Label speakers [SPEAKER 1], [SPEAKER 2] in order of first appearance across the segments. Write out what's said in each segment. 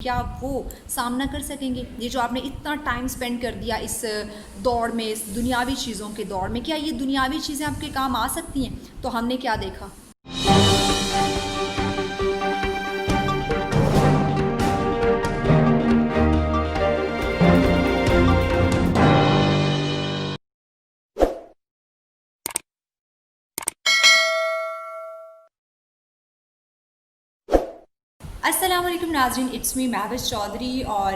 [SPEAKER 1] کیا وہ سامنا کر سکیں گے؟ یہ جو آپ نے اتنا ٹائم سپینڈ کر دیا اس دوڑ میں، اس دنیاوی چیزوں کے دوڑ میں، کیا یہ دنیاوی چیزیں آپ کے کام آ سکتی ہیں؟ تو ہم نے کیا دیکھا؟ السلام علیکم ناظرین، اٹس می مہوش چودھری، اور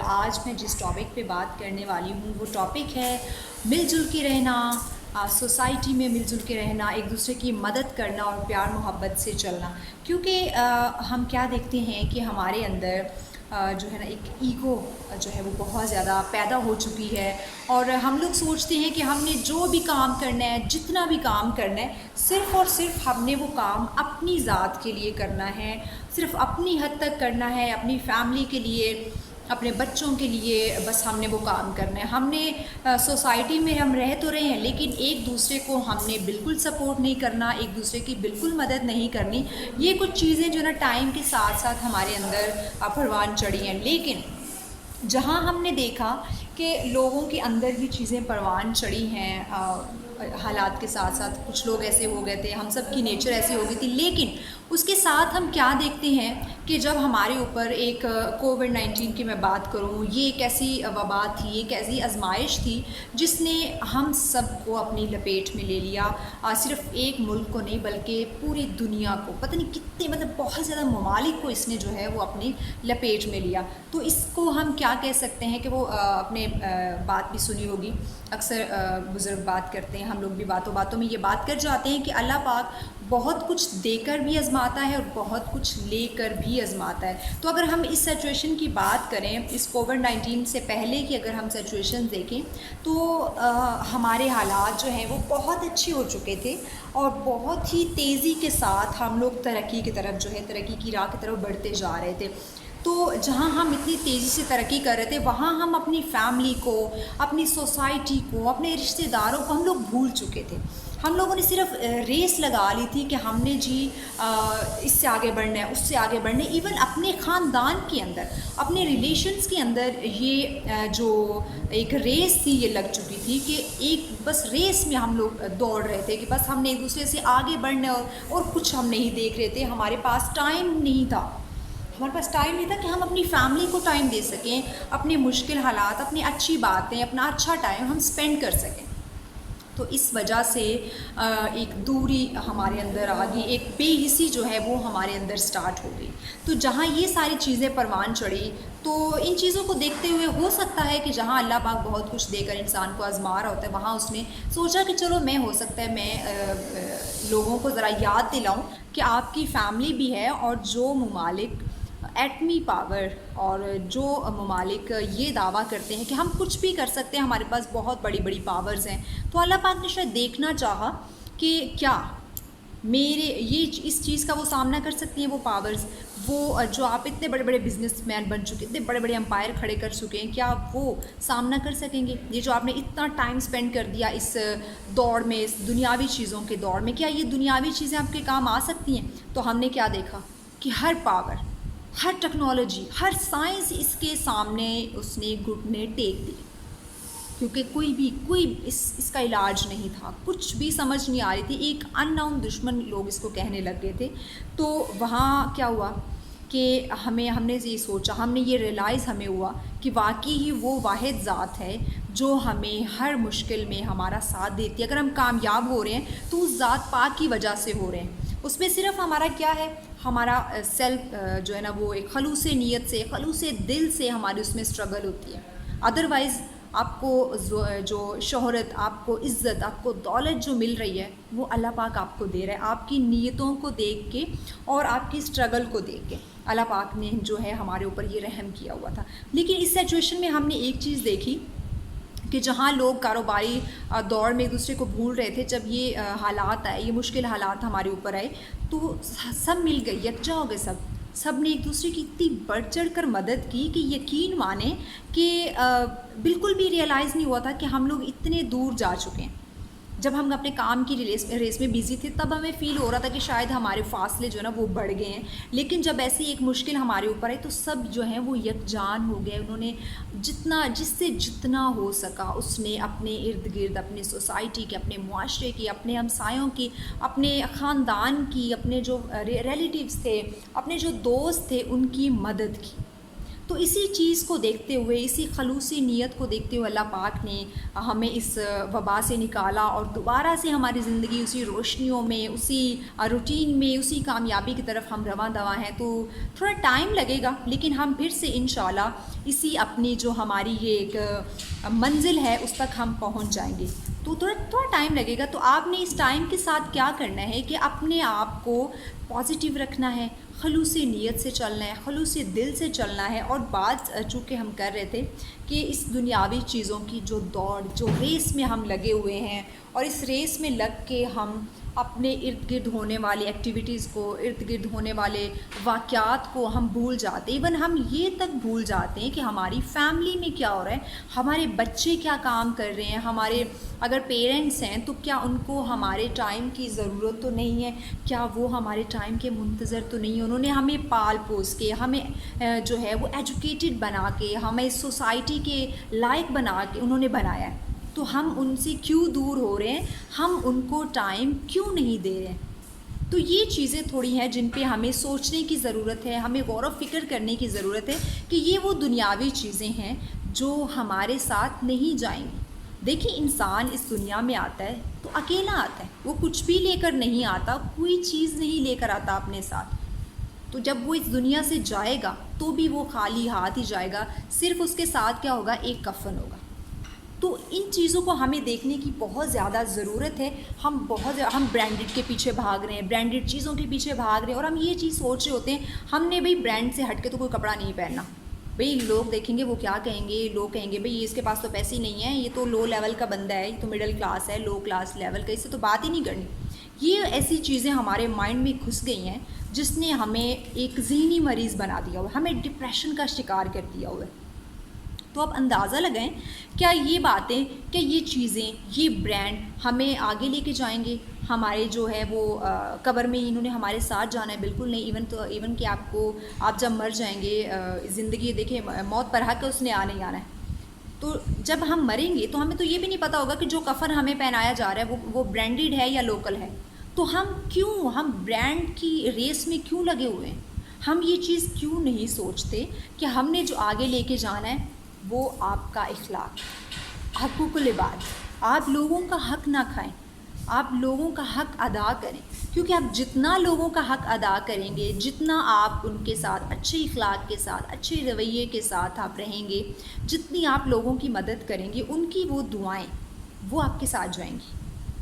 [SPEAKER 1] آج میں جس ٹاپک پہ بات کرنے والی ہوں وہ ٹاپک ہے مل جل کے رہنا، سوسائٹی میں مل جل کے رہنا، ایک دوسرے کی مدد کرنا اور پیار محبت سے چلنا۔ کیونکہ ہم کیا دیکھتے ہیں کہ ہمارے اندر جو ہے نا ایک ایگو جو ہے وہ بہت زیادہ پیدا ہو چکی ہے، اور ہم لوگ سوچتے ہیں کہ ہم نے جو بھی کام کرنا ہے، جتنا بھی کام کرنا ہے، صرف اور صرف ہم نے وہ کام اپنی ذات کے لیے کرنا ہے، صرف اپنی حد تک کرنا ہے، اپنی فیملی کے لیے، اپنے بچوں کے لیے، بس ہم نے وہ کام کرنا ہے۔ ہم نے سوسائٹی میں ہم رہ تو رہے ہیں، لیکن ایک دوسرے کو ہم نے بالکل سپورٹ نہیں کرنا، ایک دوسرے کی بالکل مدد نہیں کرنی۔ یہ کچھ چیزیں جو نا ٹائم کے ساتھ ساتھ ہمارے اندر پروان چڑھی ہیں، لیکن جہاں ہم نے دیکھا کہ لوگوں کے اندر یہ چیزیں پروان چڑھی ہیں، حالات کے ساتھ ساتھ کچھ لوگ ایسے ہو گئے تھے، ہم سب کی نیچر ایسی ہو گئی تھی، لیکن اس کے ساتھ ہم کیا دیکھتے ہیں کہ جب ہمارے اوپر ایک کووڈ-19 کی میں بات کروں، یہ ایک ایسی وبا تھی، ایک ایسی آزمائش تھی جس نے ہم سب کو اپنی لپیٹ میں لے لیا، صرف ایک ملک کو نہیں بلکہ پوری دنیا کو، پتہ نہیں کتنے بہت زیادہ ممالک کو اس نے جو ہے وہ اپنی لپیٹ میں لیا۔ تو اس کو ہم کیا کہہ سکتے ہیں کہ وہ اپنے بات بھی سنی ہوگی، اکثر بزرگ بات کرتے ہیں، ہم لوگ بھی باتوں باتوں میں یہ بات کر جاتے ہیں کہ اللہ پاک بہت کچھ دے کر بھی آزماتا ہے اور بہت کچھ لے کر بھی آزماتا ہے۔ تو اگر ہم اس سچویشن کی بات کریں، اس کووڈ-19 سے پہلے کی اگر ہم سچویشن دیکھیں تو ہمارے حالات جو ہیں وہ بہت اچھے ہو چکے تھے، اور بہت ہی تیزی کے ساتھ ہم لوگ ترقی کی طرف جو ہے، ترقی کی راہ کی طرف بڑھتے جا رہے تھے۔ تو جہاں ہم اتنی تیزی سے ترقی کر رہے تھے، وہاں ہم اپنی فیملی کو، اپنی سوسائٹی کو، اپنے رشتہ داروں کو ہم لوگ بھول چکے تھے۔ ہم لوگوں نے صرف ریس لگا لی تھی کہ ہم نے جی اس سے آگے بڑھنا ہے، اس سے آگے بڑھنا ہے۔ ایون اپنے خاندان کے اندر، اپنے ریلیشنز کے اندر یہ جو ایک ریس تھی یہ لگ چکی تھی کہ ایک بس ریس میں ہم لوگ دوڑ رہے تھے کہ بس ہم نے ایک دوسرے سے آگے بڑھنا ہے، اور کچھ ہم نہیں دیکھ رہے تھے۔ ہمارے پاس ٹائم نہیں تھا، ہمارے پاس ٹائم نہیں تھا کہ ہم اپنی فیملی کو ٹائم دے سکیں، اپنے مشکل حالات، اپنی اچھی باتیں، اپنا اچھا ٹائم ہم سپینڈ کر سکیں۔ تو اس وجہ سے ایک دوری ہمارے اندر آ گئی، ایک بے حسی جو ہے وہ ہمارے اندر سٹارٹ ہو گئی۔ تو جہاں یہ ساری چیزیں پروان چڑھی، تو ان چیزوں کو دیکھتے ہوئے ہو سکتا ہے کہ جہاں اللہ پاک بہت کچھ دے کر انسان کو آزما رہا ہوتا ہے، وہاں اس نے سوچا کہ چلو میں ہو سکتا ہے میں لوگوں کو ذرا یاد دلاؤں کہ آپ کی فیملی بھی ہے، اور جو ممالک ایٹمی پاور اور جو ممالک یہ دعویٰ کرتے ہیں کہ ہم کچھ بھی کر سکتے ہیں، ہمارے پاس بہت بڑی بڑی پاورز ہیں، تو اللہ پاک نے شاید دیکھنا چاہا کہ کیا اس چیز کا وہ سامنا کر سکتی ہیں وہ پاورز، وہ جو آپ اتنے بڑے بڑے بزنس مین بن چکے، اتنے بڑے بڑے امپائر کھڑے کر چکے ہیں، کیا وہ سامنا کر سکیں گے؟ یہ جو آپ نے اتنا ٹائم سپینڈ کر دیا اس دوڑ میں، اس دنیاوی چیزوں کے دوڑ میں، کیا یہ دنیاوی چیزیں آپ کے کام آ سکتی ہیں؟ تو ہم نے کیا دیکھا کہ ہر پاور، ہر ٹیکنالوجی، ہر سائنس اس کے سامنے اس نے گھٹنے ٹیک دی، کیونکہ کوئی اس کا علاج نہیں تھا، کچھ بھی سمجھ نہیں آ رہی تھی، ایک ان نون دشمن لوگ اس کو کہنے لگ گئے تھے۔ تو وہاں کیا ہوا کہ ہم نے یہ سوچا، ہم نے یہ ریئلائز ہمیں ہوا کہ واقعی ہی وہ واحد ذات ہے جو ہمیں ہر مشکل میں ہمارا ساتھ دیتی ہے۔ اگر ہم کامیاب ہو رہے ہیں تو اس ذات پاک کی وجہ سے ہو رہے ہیں۔ اس میں صرف ہمارا کیا ہے، ہمارا سیلف جو ہے نا وہ ایک خلوص نیت سے، خلوص دل سے ہماری اس میں اسٹرگل ہوتی ہے۔ ادروائز آپ کو جو شہرت، آپ کو عزت، آپ کو دولت جو مل رہی ہے وہ اللہ پاک آپ کو دے رہا ہے، آپ کی نیتوں کو دیکھ کے اور آپ کی اسٹرگل کو دیکھ کے اللہ پاک نے جو ہے ہمارے اوپر یہ رحم کیا ہوا تھا۔ لیکن اس سچویشن میں ہم نے ایک چیز دیکھی کہ جہاں لوگ کاروباری دور میں ایک دوسرے کو بھول رہے تھے، جب یہ حالات آئے، یہ مشکل حالات ہمارے اوپر آئے، تو سب مل گئے، یکجا ہو گئے، سب نے ایک دوسرے کی اتنی بڑھ چڑھ کر مدد کی کہ یقین مانیں کہ بالکل بھی ریئلائز نہیں ہوا تھا کہ ہم لوگ اتنے دور جا چکے ہیں۔ جب ہم اپنے کام کی ریس میں بیزی تھے تب ہمیں فیل ہو رہا تھا کہ شاید ہمارے فاصلے جو ہے نا وہ بڑھ گئے ہیں، لیکن جب ایسی ایک مشکل ہمارے اوپر آئی تو سب جو ہیں وہ یکجان ہو گئے. انہوں نے جس سے جتنا ہو سکا اس نے اپنے ارد گرد، اپنے سوسائٹی کے، اپنے معاشرے کی، اپنے ہمسایوں کی، اپنے خاندان کی، اپنے جو ریلیٹیوز تھے، اپنے جو دوست تھے ان کی مدد کی. تو اسی چیز کو دیکھتے ہوئے، اسی خلوصی نیت کو دیکھتے ہوئے اللہ پاک نے ہمیں اس وبا سے نکالا اور دوبارہ سے ہماری زندگی اسی روشنیوں میں، اسی روٹین میں، اسی کامیابی کی طرف ہم رواں دواں ہیں. تو تھوڑا ٹائم لگے گا لیکن ہم پھر سے انشاءاللہ اسی اپنی جو ہماری یہ ایک منزل ہے اس تک ہم پہنچ جائیں گے. تو تھوڑا ٹائم لگے گا. تو آپ نے اس ٹائم کے ساتھ کیا کرنا ہے کہ اپنے آپ کو پازیٹیو رکھنا ہے، خلوصی نیت سے چلنا ہے، خلوصی دل سے چلنا ہے. اور بات چونکہ ہم کر رہے تھے کہ اس دنیاوی چیزوں کی جو دوڑ، جو ریس میں ہم لگے ہوئے ہیں، اور اس ریس میں لگ کے ہم اپنے ارد گرد ہونے والی ایکٹیویٹیز کو، ارد گرد ہونے والے واقعات کو ہم بھول جاتے ہیں. ایون ہم یہ تک بھول جاتے ہیں کہ ہماری فیملی میں کیا ہو رہا ہے، ہمارے بچے کیا کام کر رہے ہیں، ہمارے اگر پیرنٹس ہیں تو کیا ان کو ہمارے ٹائم کی ضرورت تو نہیں ہے، کیا وہ ہمارے ٹائم کے منتظر تو نہیں ہیں. انہوں نے ہمیں پال پوس کے، ہمیں جو ہے وہ ایجوکیٹڈ بنا کے، ہمیں سوسائٹی کے لائق بنا کے انہوں نے بنایا ہے. تو ہم ان سے کیوں دور ہو رہے ہیں، ہم ان کو ٹائم کیوں نہیں دے رہے ہیں. تو یہ چیزیں تھوڑی ہیں جن پہ ہمیں سوچنے کی ضرورت ہے، ہمیں غور و فکر کرنے کی ضرورت ہے کہ یہ وہ دنیاوی چیزیں ہیں جو ہمارے ساتھ نہیں جائیں گی. دیکھیں انسان اس دنیا میں آتا ہے تو اکیلا آتا ہے، وہ کچھ بھی لے کر نہیں آتا، کوئی چیز نہیں لے کر آتا اپنے ساتھ. تو جب وہ اس دنیا سے جائے گا تو بھی وہ خالی ہاتھ ہی جائے گا، صرف اس کے ساتھ کیا ہوگا، ایک کفن ہوگا. تو ان چیزوں کو ہمیں دیکھنے کی بہت زیادہ ضرورت ہے. ہم برانڈڈ کے پیچھے بھاگ رہے ہیں، برانڈڈ چیزوں کے پیچھے بھاگ رہے ہیں، اور ہم یہ چیز سوچ رہے ہوتے ہیں ہم نے بھئی برانڈ سے ہٹ کے تو کوئی کپڑا نہیں پہننا. بھئی لوگ دیکھیں گے وہ کیا کہیں گے، لوگ کہیں گے بھئی اس کے پاس تو پیسے ہی نہیں ہیں، یہ تو لو لیول کا بندہ ہے، یہ تو مڈل کلاس ہے، لو کلاس لیول کا، اس سے تو بات ہی نہیں کرنی. یہ ایسی چیزیں ہمارے مائنڈ میں گھس گئی ہیں جس نے ہمیں ایک ذہنی مریض بنا دیا ہوا ہے، ہمیں ڈپریشن کا شکار کر دیا ہوا ہے. تو اب اندازہ لگائیں کیا یہ باتیں، کیا یہ چیزیں، یہ برانڈ ہمیں آگے لے کے جائیں گے، ہمارے جو ہے وہ قبر میں انہوں نے ہمارے ساتھ جانا ہے؟ بالکل نہیں. ایون کہ آپ جب مر جائیں گے، زندگی دیکھیں موت پر حق ہے، اس نے آنا ہی آنا ہے. تو جب ہم مریں گے تو ہمیں تو یہ بھی نہیں پتہ ہوگا کہ جو کفن ہمیں پہنایا جا رہا ہے وہ برانڈڈ ہے یا لوکل ہے. تو ہم برانڈ کی ریس میں کیوں لگے ہوئے ہیں؟ ہم یہ چیز کیوں نہیں سوچتے کہ ہم نے جو آگے لے کے جانا ہے وہ آپ کا اخلاق، حقوق العباد. آپ لوگوں کا حق نہ کھائیں، آپ لوگوں کا حق ادا کریں. کیونکہ آپ جتنا لوگوں کا حق ادا کریں گے، جتنا آپ ان کے ساتھ اچھے اخلاق کے ساتھ، اچھے رویے کے ساتھ آپ رہیں گے، جتنی آپ لوگوں کی مدد کریں گے، ان کی وہ دعائیں وہ آپ کے ساتھ جائیں گی.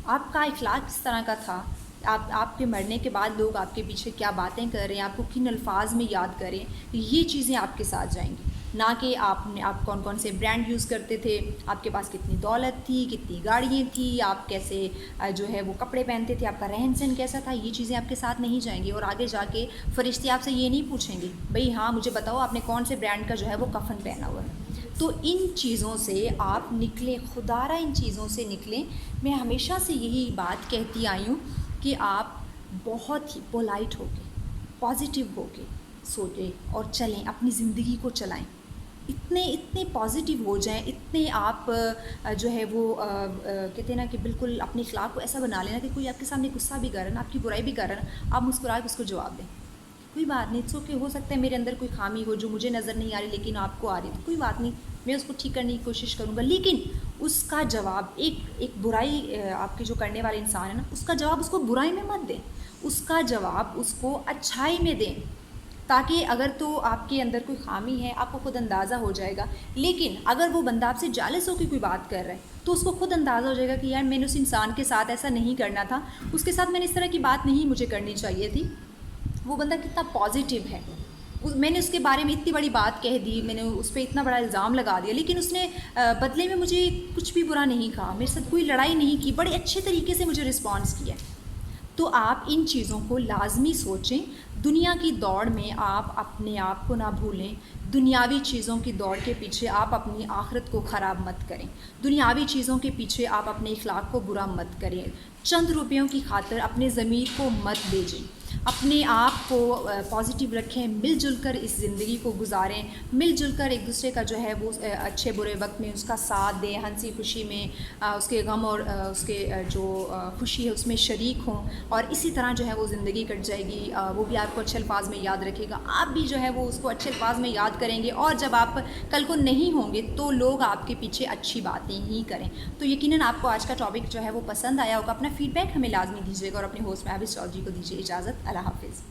[SPEAKER 1] آپ کا اخلاق کس طرح کا تھا، آپ کے مرنے کے بعد لوگ آپ کے پیچھے کیا باتیں کر رہے ہیں، آپ کو کن الفاظ میں یاد کریں، یہ چیزیں آپ کے ساتھ جائیں گی. نہ کہ آپ کون کون سے برانڈ یوز کرتے تھے، آپ کے پاس کتنی دولت تھی، کتنی گاڑیاں تھیں، آپ کیسے جو ہے وہ کپڑے پہنتے تھے، آپ کا رہن سہن کیسا تھا. یہ چیزیں آپ کے ساتھ نہیں جائیں گی. اور آگے جا کے فرشتے آپ سے یہ نہیں پوچھیں گے بھئی ہاں مجھے بتاؤ آپ نے کون سے برانڈ کا جو ہے وہ کفن پہنا ہوا ہے. تو ان چیزوں سے آپ نکلیں، خدا را ان چیزوں سے نکلیں. میں ہمیشہ سے یہی بات کہتی آئی ہوں کہ آپ بہت ہی پولائٹ ہو کے، پازیٹیو ہو کے سوچیں اور چلیں، اپنی زندگی کو چلائیں. اتنے پازیٹیو ہو جائیں، اتنے آپ جو ہے وہ کہتے ہیں نا کہ بالکل اپنے اخلاق کو ایسا بنا لینا کہ کوئی آپ کے سامنے غصہ بھی کر رہا ہے نا، آپ کی برائی بھی کر رہا ہے، آپ مسکرا کے اس کو جواب دیں. کوئی بات نہیں، سو کہ ہو سکتا ہے میرے اندر کوئی خامی ہو جو مجھے نظر نہیں آ رہی لیکن آپ کو آ رہی، تو کوئی بات نہیں، میں اس کو ٹھیک کرنے کی کوشش کروں گا. لیکن اس کا جواب ایک برائی آپ کے جو کرنے والے انسان ہے نا، اس کا جواب اس کو برائی میں مت دیں، اس کا جواب اس کو اچھائی میں دیں. تاکہ اگر تو آپ کے اندر کوئی خامی ہے آپ کو خود اندازہ ہو جائے گا. لیکن اگر وہ بندہ آپ سے جالس ہو کے کوئی بات کر رہا ہے تو اس کو خود اندازہ ہو جائے گا کہ یار میں نے اس انسان کے ساتھ ایسا نہیں کرنا تھا، اس کے ساتھ میں نے اس طرح کی بات نہیں مجھے کرنی چاہیے تھی. وہ بندہ کتنا پازیٹیو ہے، میں نے اس کے بارے میں اتنی بڑی بات کہہ دی، میں نے اس پہ اتنا بڑا الزام لگا دیا، لیکن اس نے بدلے میں مجھے کچھ بھی برا نہیں کہا، میرے ساتھ کوئی لڑائی نہیں کی، بڑے اچھے طریقے سے مجھے رسپانس کیا. تو آپ ان چیزوں کو لازمی سوچیں دنیا کی دوڑ میں آپ اپنے آپ کو نہ بھولیں، دنیاوی چیزوں کی دوڑ کے پیچھے آپ اپنی آخرت کو خراب مت کریں، دنیاوی چیزوں کے پیچھے آپ اپنے اخلاق کو برا مت کریں، چند روپیوں کی خاطر اپنے ضمیر کو مت بیچیں، اپنے آپ کو پازیٹیو رکھیں، مل جل کر اس زندگی کو گزاریں، مل جل کر ایک دوسرے کا جو ہے وہ اچھے برے وقت میں اس کا ساتھ دیں، ہنسی خوشی میں اس کے غم اور اس کے جو خوشی ہے اس میں شریک ہوں، اور اسی طرح جو ہے وہ زندگی کٹ جائے گی۔ وہ بھی آپ کو اچھے الفاظ میں یاد رکھے گا، آپ بھی جو ہے وہ اس کو اچھے الفاظ میں یاد کریں گے، اور جب آپ کل کو نہیں ہوں گے تو لوگ آپ کے پیچھے اچھی باتیں ہی کریں۔ تو یقیناً آپ کو آج کا ٹاپک جو ہے وہ پسند آیا ہوگا، اپنا فیڈ بیک ہمیں لازمی دیجیے گا، اور اپنے ہوسٹ مہوش چودھری کو دیجیے اجازت۔ اللہ حافظ۔